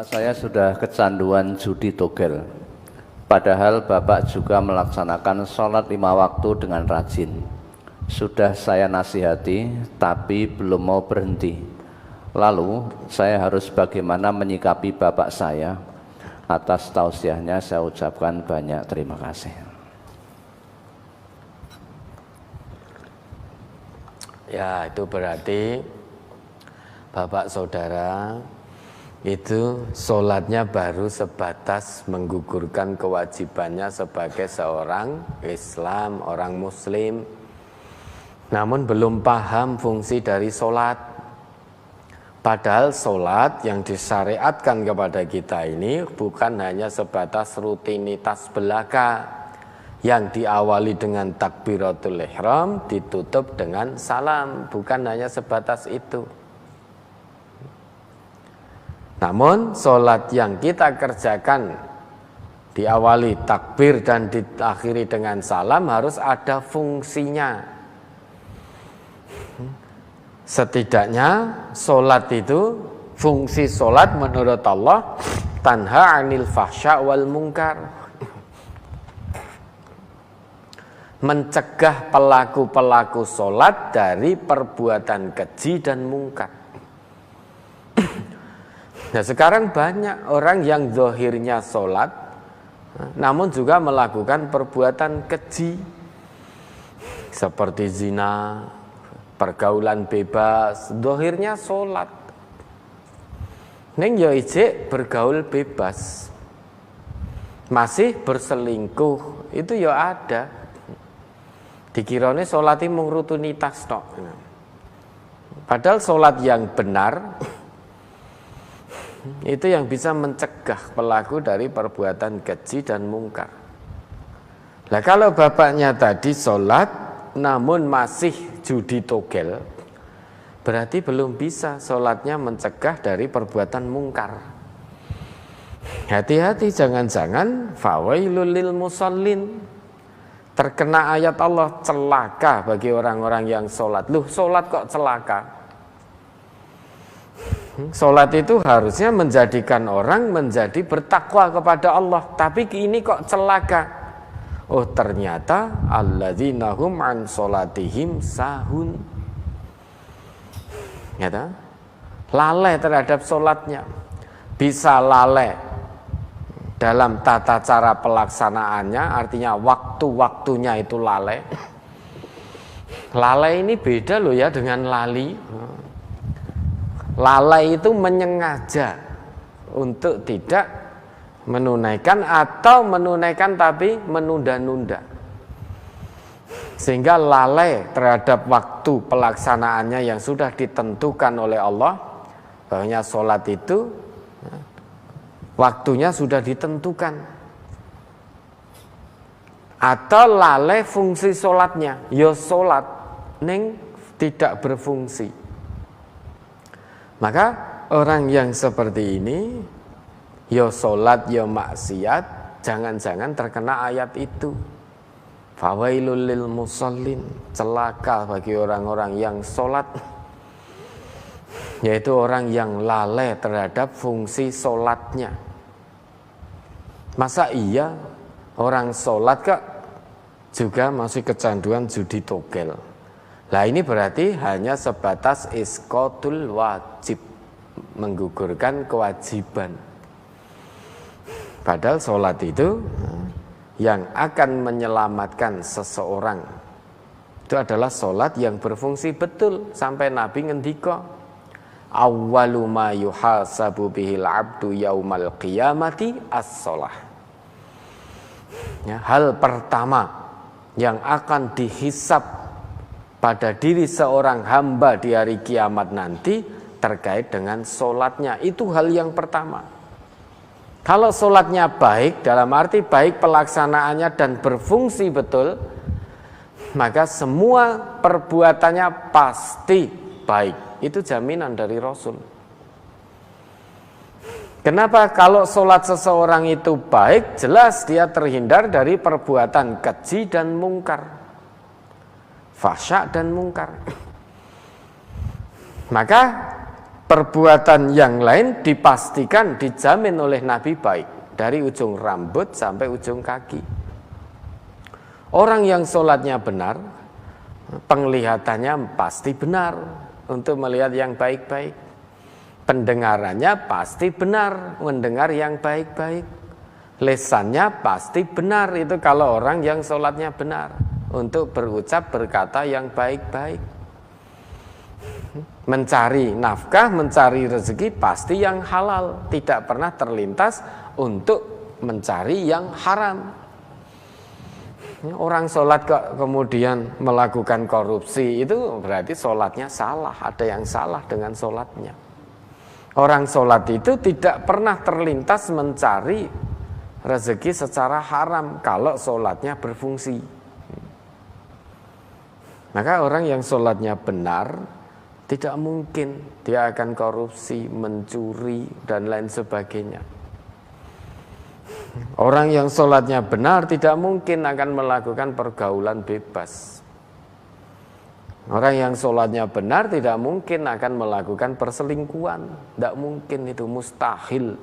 saya sudah kecanduan judi togel. Padahal Bapak juga melaksanakan sholat 5 waktu dengan rajin. Sudah saya nasihati, tapi belum mau berhenti. Lalu, saya harus bagaimana menyikapi Bapak saya? Atas tausiahnya saya ucapkan banyak terima kasih. Ya, itu berarti Bapak saudara itu sholatnya baru sebatas menggugurkan kewajibannya sebagai seorang Islam, orang Muslim, namun belum paham fungsi dari sholat. Padahal sholat yang disyariatkan kepada kita ini bukan hanya sebatas rutinitas belaka yang diawali dengan takbiratul ihram, ditutup dengan salam, bukan hanya sebatas itu. Namun sholat yang kita kerjakan diawali takbir dan diakhiri dengan salam harus ada fungsinya. Setidaknya sholat itu, fungsi sholat menurut Allah tanha anil fahsya wal munkar, mencegah pelaku-pelaku sholat dari perbuatan keji dan mungkar. Nah, sekarang banyak orang yang zahirnya sholat namun juga melakukan perbuatan keji seperti zina, pergaulan bebas. Zahirnya sholat ning ya ijek bergaul bebas, masih berselingkuh, itu ya ada. Dikirane sholat itu mung rutinitas tok. Padahal sholat yang benar itu yang bisa mencegah pelaku dari perbuatan keji dan mungkar. Nah, kalau bapaknya tadi sholat namun masih judi togel, berarti belum bisa sholatnya mencegah dari perbuatan mungkar. Hati-hati, jangan-jangan fawailul lil musallin, terkena ayat Allah, celaka bagi orang-orang yang sholat. Loh, sholat kok celaka? Sholat itu harusnya menjadikan orang menjadi bertakwa kepada Allah, tapi ini kok celaka? Oh, ternyata alladzina hum an sholatihim sahun. Ya, lalai terhadap sholatnya. Bisa lalai dalam tata cara pelaksanaannya, artinya waktu-waktunya itu lalai. Lalai ini beda loh ya dengan lali. Lalai itu menyengaja untuk tidak menunaikan atau menunaikan tapi menunda-nunda, sehingga lalai terhadap waktu pelaksanaannya yang sudah ditentukan oleh Allah, bahwanya sholat itu waktunya sudah ditentukan, atau lalai fungsi sholatnya, ya sholat ning tidak berfungsi. Maka orang yang seperti ini, ya sholat ya maksiat, jangan-jangan terkena ayat itu. Fawailul lil musallin, celaka bagi orang-orang yang sholat, yaitu orang yang lalai terhadap fungsi sholatnya. Masa iya orang sholat kok juga masih kecanduan judi togel? Nah, ini berarti hanya sebatas isqatul wajib, menggugurkan kewajiban. Padahal sholat itu yang akan menyelamatkan seseorang itu adalah sholat yang berfungsi betul. Sampai Nabi ngendika, awwalu ma yuhasabu bihil abdu yaumal qiyamati as-sholah. Ya, hal pertama yang akan dihisab pada diri seorang hamba di hari kiamat nanti terkait dengan sholatnya. Itu hal yang pertama. Kalau sholatnya baik, dalam arti baik pelaksanaannya dan berfungsi betul, maka semua perbuatannya pasti baik. Itu jaminan dari Rasul. Kenapa? Kalau sholat seseorang itu baik, jelas dia terhindar dari perbuatan keji dan mungkar, fahsya dan mungkar. Maka perbuatan yang lain dipastikan dijamin oleh Nabi baik, dari ujung rambut sampai ujung kaki. Orang yang sholatnya benar, penglihatannya pasti benar untuk melihat yang baik-baik. Pendengarannya pasti benar, mendengar yang baik-baik. Lesannya pasti benar, itu kalau orang yang sholatnya benar, untuk berucap, berkata yang baik-baik. Mencari nafkah, mencari rezeki pasti yang halal, tidak pernah terlintas untuk mencari yang haram. Orang sholat kok kemudian melakukan korupsi, itu berarti sholatnya salah, ada yang salah dengan sholatnya. Orang sholat itu tidak pernah terlintas mencari rezeki secara haram kalau sholatnya berfungsi. Maka orang yang sholatnya benar, tidak mungkin dia akan korupsi, mencuri, dan lain sebagainya. Orang yang sholatnya benar tidak mungkin akan melakukan pergaulan bebas. Orang yang sholatnya benar tidak mungkin akan melakukan perselingkuhan. Tidak mungkin, itu mustahil.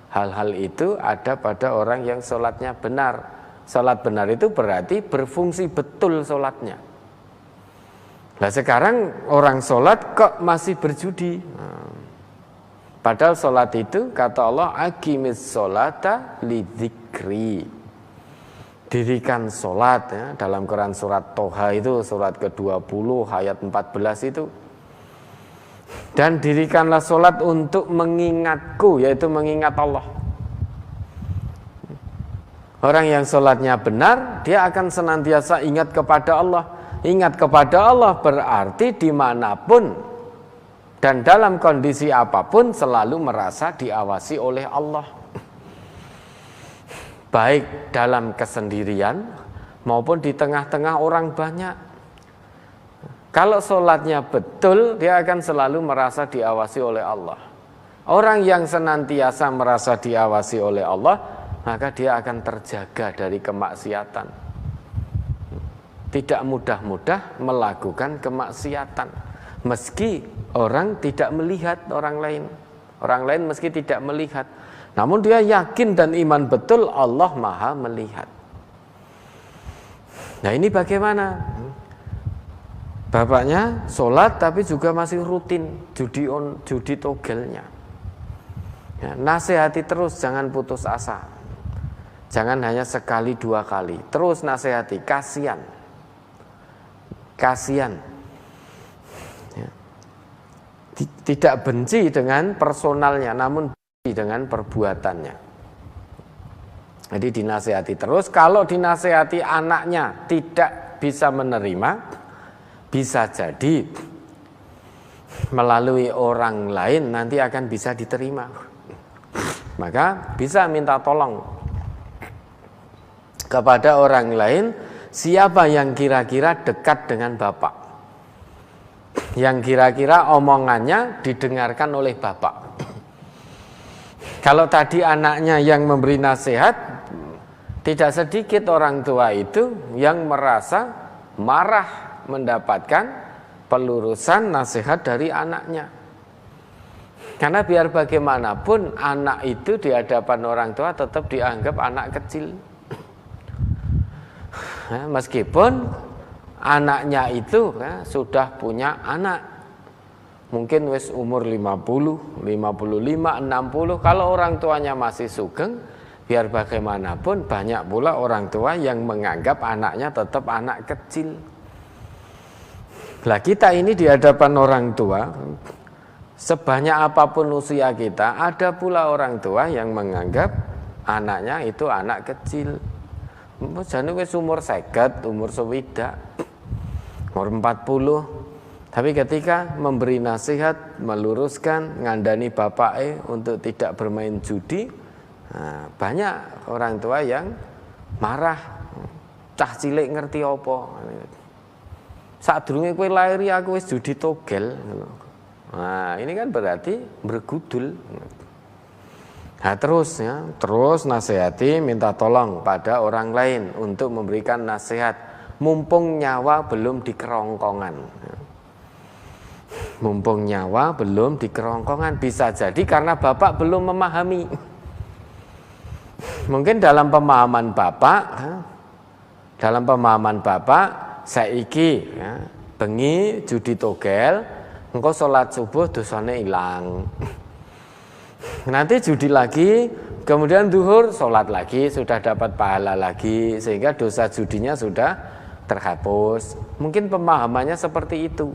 Hal-hal itu ada pada orang yang sholatnya benar. Sholat benar itu berarti berfungsi betul sholatnya. Nah sekarang orang sholat kok masih berjudi? Padahal sholat itu kata Allah, aqimis sholata lidzikri. Dirikan sholat ya, dalam Quran surat Toha itu surat ke-20 ayat 14 itu. Dan dirikanlah sholat untuk mengingatku, yaitu mengingat Allah. Orang yang sholatnya benar, dia akan senantiasa ingat kepada Allah. Ingat kepada Allah berarti dimanapun dan dalam kondisi apapun selalu merasa diawasi oleh Allah. Baik dalam kesendirian maupun di tengah-tengah orang banyak. Kalau sholatnya betul, dia akan selalu merasa diawasi oleh Allah. Orang yang senantiasa merasa diawasi oleh Allah, maka dia akan terjaga dari kemaksiatan. Tidak mudah-mudah melakukan kemaksiatan. Meski orang tidak melihat orang lain meski tidak melihat, namun dia yakin dan iman betul Allah Maha melihat. Nah ini bagaimana? Bapaknya sholat tapi juga masih rutin judi togelnya. Ya, nasihati terus, jangan putus asa. Jangan hanya sekali dua kali, terus nasihati, kasihan. Tidak benci dengan personalnya, namun benci dengan perbuatannya. Jadi dinasihati terus. Kalau dinasihati anaknya tidak bisa menerima, bisa jadi melalui orang lain nanti akan bisa diterima. Maka bisa minta tolong kepada orang lain, siapa yang kira-kira dekat dengan bapak, yang kira-kira omongannya didengarkan oleh bapak. Kalau tadi anaknya yang memberi nasihat, tidak sedikit orang tua itu yang merasa marah mendapatkan pelurusan nasihat dari anaknya. Karena biar bagaimanapun anak itu di hadapan orang tua tetap dianggap anak kecil. Meskipun anaknya itu sudah punya anak, mungkin wis umur 50, 55, 60. Kalau orang tuanya masih sugeng, biar bagaimanapun banyak pula orang tua yang menganggap anaknya tetap anak kecil. Lah kita ini di hadapan orang tua, sebanyak apapun usia kita, ada pula orang tua yang menganggap anaknya itu anak kecil. Jane wis umur 50, umur 60, umur 40. Tapi ketika memberi nasihat, meluruskan, ngandani bapake untuk tidak bermain judi, banyak orang tua yang marah. Cah cilik ngerti apa? Sadurunge kowe lair aku wis judi togel. Nah, ini kan berarti bergudul. Nah, terus nasihati, minta tolong pada orang lain untuk memberikan nasihat, mumpung nyawa belum di kerongkongan. Mumpung nyawa belum di kerongkongan, bisa jadi karena bapak belum memahami. Mungkin dalam pemahaman bapak saiki ya, bengi judi togel, engkau sholat subuh dosane hilang. Nanti judi lagi, kemudian duhur sholat lagi, sudah dapat pahala lagi, sehingga dosa judinya sudah terhapus. Mungkin pemahamannya seperti itu.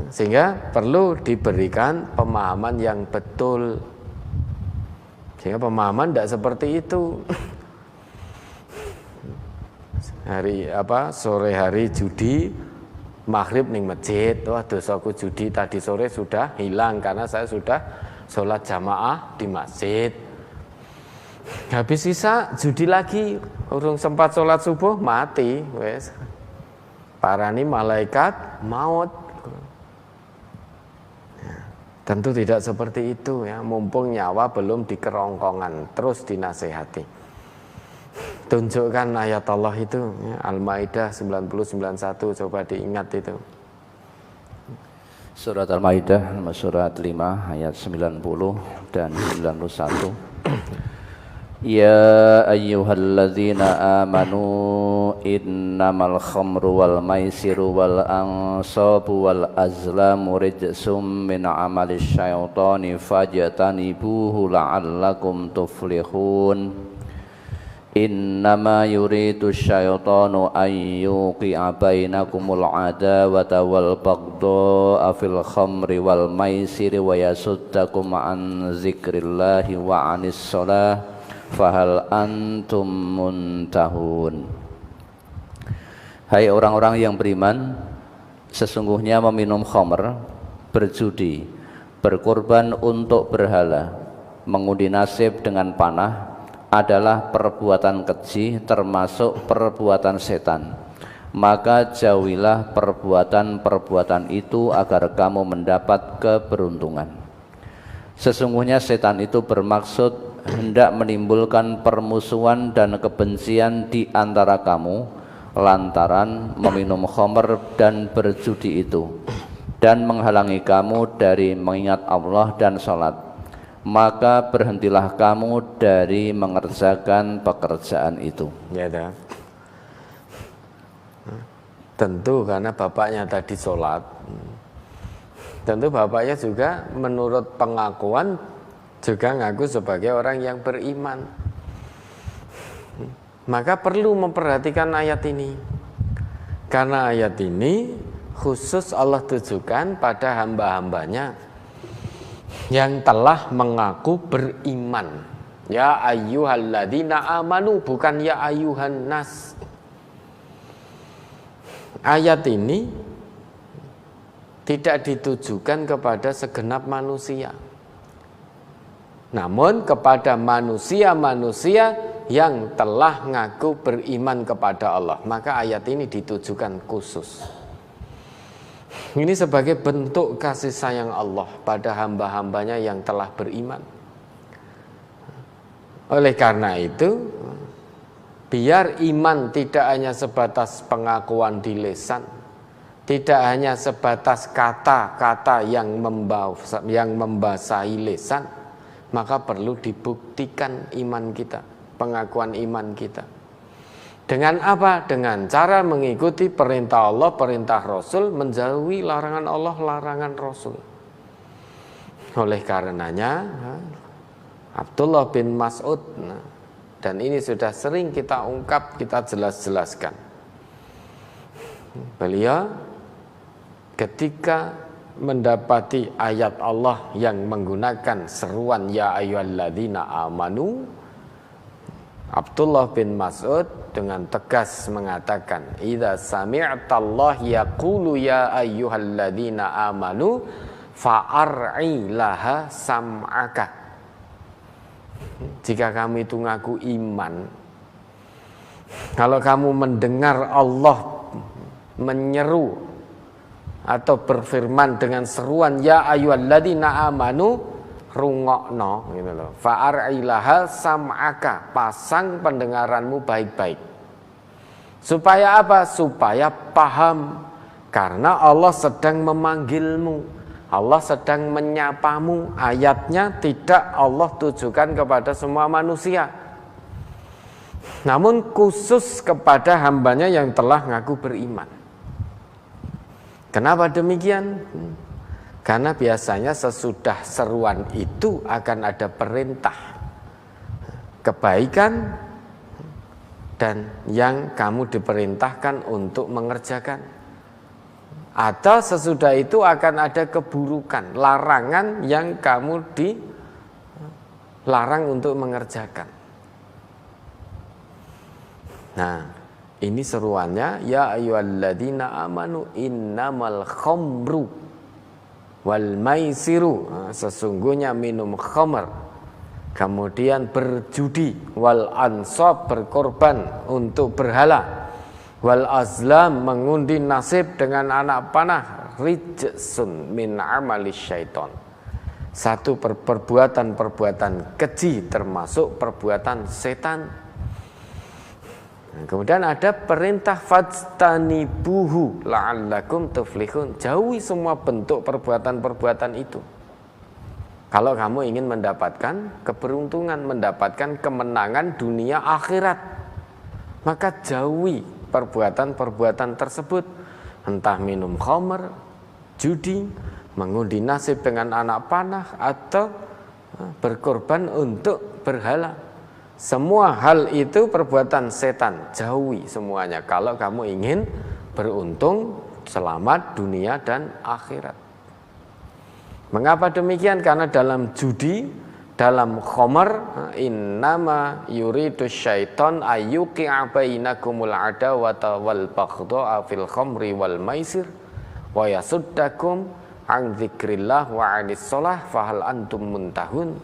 Sehingga perlu diberikan pemahaman yang betul. Sehingga pemahaman tidak seperti itu. Sore hari judi, maghrib ning masjid, wah dosaku judi tadi sore sudah hilang karena saya sudah sholat jamaah di masjid. Habis sisa judi lagi, urung sempat sholat subuh mati, wes. Parani malaikat maut. Tentu tidak seperti itu ya, mumpung nyawa belum di kerongkongan, terus dinasehati. Tunjukkan ayat Allah itu ya, Al-Maidah 90-91, coba diingat itu. Surat Al-Maidah surat 5 ayat 90 dan 91. Ya ayyuhalladzina amanu innamal khamru wal maisiru wal ansabu wal azlamu rijsum min amalis syaitani fajtanibuhu la'allakum tuflihun. Innama yuridu syaitanu an yuqi'a bainakumul adawata wal baghdha'a fil khamri wal maisiri wa yasuddakum an zikrillahi wa anis shalah fahal antum muntahun. Hai orang-orang yang beriman, sesungguhnya meminum khamr, berjudi, berkorban untuk berhala, mengundi nasib dengan panah adalah perbuatan keji, termasuk perbuatan setan. Maka jauhilah perbuatan-perbuatan itu agar kamu mendapat keberuntungan. Sesungguhnya setan itu bermaksud hendak menimbulkan permusuhan dan kebencian di antara kamu lantaran meminum khamr dan berjudi itu, dan menghalangi kamu dari mengingat Allah dan salat. Maka berhentilah kamu dari mengerjakan pekerjaan itu. Ya, dah. Tentu karena bapaknya tadi sholat, tentu bapaknya juga menurut pengakuan juga ngaku sebagai orang yang beriman. Maka perlu memperhatikan ayat ini, karena ayat ini khusus Allah tujukan pada hamba-hambanya yang telah mengaku beriman. Ya ayyuhalladzina amanu, bukan ya ayyuhan nas. Ayat ini tidak ditujukan kepada segenap manusia, namun kepada manusia-manusia yang telah ngaku beriman kepada Allah. Maka ayat ini ditujukan khusus. Ini sebagai bentuk kasih sayang Allah pada hamba-hambanya yang telah beriman. Oleh karena itu, biar iman tidak hanya sebatas pengakuan di lisan, tidak hanya sebatas kata-kata yang membasahi lisan, maka perlu dibuktikan iman kita, pengakuan iman kita. Dengan apa? Dengan cara mengikuti perintah Allah, perintah Rasul, menjauhi larangan Allah, larangan Rasul. Oleh karenanya, Abdullah bin Mas'ud, dan ini sudah sering kita ungkap, kita jelaskan. Beliau ketika mendapati ayat Allah yang menggunakan seruan ya ayyuhalladzina amanu, Abdullah bin Mas'ud dengan tegas mengatakan, idza sami'tallah yaqulu ya ayyuhalladzina amanu fa'ar'i laha sam'aka. Jika kamu itu ngaku iman, kalau kamu mendengar Allah menyeru atau berfirman dengan seruan ya ayyuhalladzina amanu, rungokno gitu loh. Fa'ar'ilaha sam'aka, pasang pendengaranmu baik-baik. Supaya apa? Supaya paham Karena Allah sedang memanggilmu, Allah sedang menyapamu. Ayatnya tidak Allah tujukan kepada semua manusia, namun khusus kepada hambanya yang telah ngaku beriman. Kenapa demikian? Karena biasanya sesudah seruan itu akan ada perintah kebaikan dan yang kamu diperintahkan untuk mengerjakan. Atau sesudah itu akan ada keburukan, larangan yang kamu dilarang untuk mengerjakan. Nah, ini seruannya, ya ayyuhalladzina amanu innamal khamru wal maisiru. Sesungguhnya minum khamr, kemudian berjudi, wal ansab berkorban untuk berhala, wal azlam mengundi nasib dengan anak panah, rijsun min amali syaiton. Satu perbuatan-perbuatan keji termasuk perbuatan setan. Kemudian ada perintah fajtanibuhu la'allakum tuflihun. Jauhi semua bentuk perbuatan-perbuatan itu. Kalau kamu ingin mendapatkan keberuntungan, mendapatkan kemenangan dunia akhirat, maka jauhi perbuatan-perbuatan tersebut. Entah minum khamr, judi, mengundi nasib dengan anak panah, atau berkorban untuk berhala. Semua hal itu perbuatan setan, jauhi semuanya kalau kamu ingin beruntung, selamat dunia dan akhirat. Mengapa demikian? Karena dalam judi, dalam khamr, innama yuridu syaiton ayyuqi'a bainakumul adawata wal baghdha'a fil khamri wal maisir wa yasuddakum an dzikrillah wa 'anis shalah fahal antum muntahun.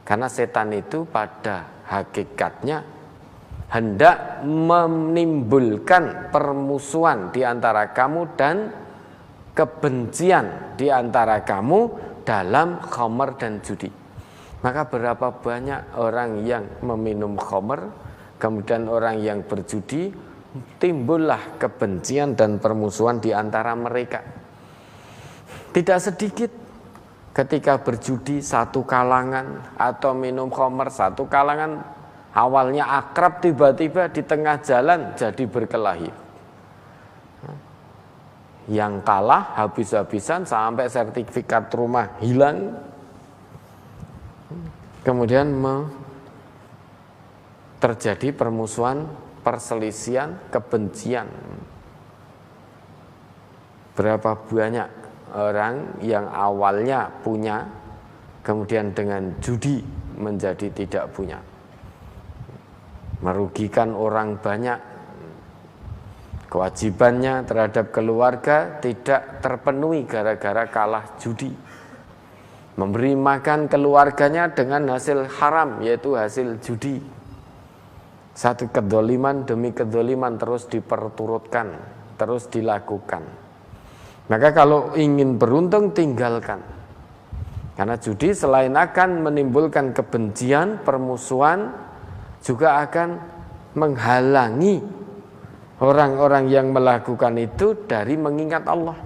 Karena setan itu pada hakikatnya hendak menimbulkan permusuhan di antara kamu dan kebencian di antara kamu dalam khamr dan judi. Maka berapa banyak orang yang meminum khamr, kemudian orang yang berjudi, timbullah kebencian dan permusuhan di antara mereka. Tidak sedikit ketika berjudi satu kalangan atau minum khamr satu kalangan, awalnya akrab, tiba-tiba di tengah jalan jadi berkelahi. Yang kalah habis-habisan sampai sertifikat rumah hilang. Kemudian terjadi permusuhan, perselisihan, kebencian. Berapa banyak orang yang awalnya punya, kemudian dengan judi menjadi tidak punya, merugikan orang banyak, kewajibannya terhadap keluarga tidak terpenuhi gara-gara kalah judi, memberi makan keluarganya dengan hasil haram, yaitu hasil judi. Satu kedzaliman demi kedzaliman terus diperturutkan, terus dilakukan. Maka kalau ingin beruntung, tinggalkan. Karena judi selain akan menimbulkan kebencian, permusuhan, juga akan menghalangi orang-orang yang melakukan itu dari mengingat Allah.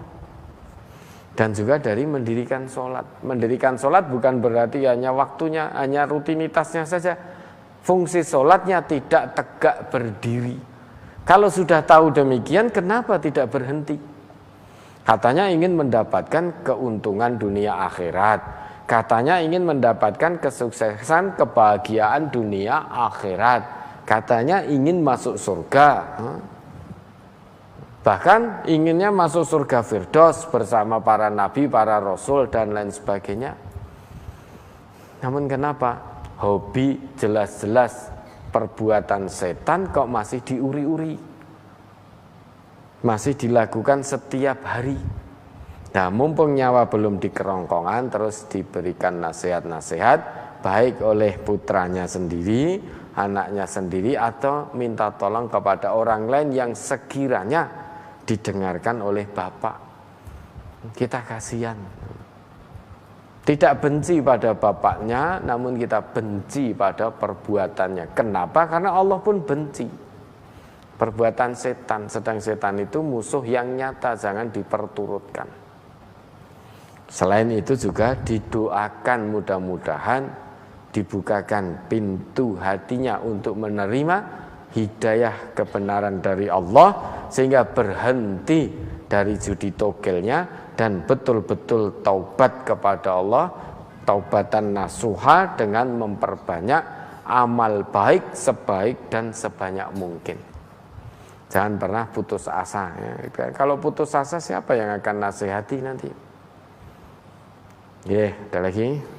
Dan juga dari mendirikan sholat. Mendirikan sholat bukan berarti hanya waktunya, hanya rutinitasnya saja. Fungsi sholatnya tidak tegak berdiri. Kalau sudah tahu demikian, kenapa tidak berhenti? Katanya ingin mendapatkan keuntungan dunia akhirat. Katanya ingin mendapatkan kesuksesan, kebahagiaan dunia akhirat. Katanya ingin masuk surga. Bahkan inginnya masuk surga Firdaus bersama para nabi, para rasul, dan lain sebagainya. Namun kenapa? Hobi jelas-jelas perbuatan setan kok masih diuri-uri, masih dilakukan setiap hari. Nah, mumpung nyawa belum di kerongkongan, terus diberikan nasihat-nasihat, baik oleh putranya sendiri, anaknya sendiri, atau minta tolong kepada orang lain yang sekiranya didengarkan oleh bapak. Kita kasihan. Tidak benci pada bapaknya, namun kita benci pada perbuatannya. Kenapa? Karena Allah pun benci. perbuatan setan, sedang setan itu musuh yang nyata, jangan diperturutkan. Selain itu juga didoakan mudah-mudahan dibukakan pintu hatinya untuk menerima hidayah kebenaran dari Allah, sehingga berhenti dari judi togelnya dan betul-betul taubat kepada Allah, taubatan nasuha, dengan memperbanyak amal baik sebaik dan sebanyak mungkin. Jangan pernah putus asa ya. Kalau putus asa siapa yang akan nasihati nanti? Ada lagi?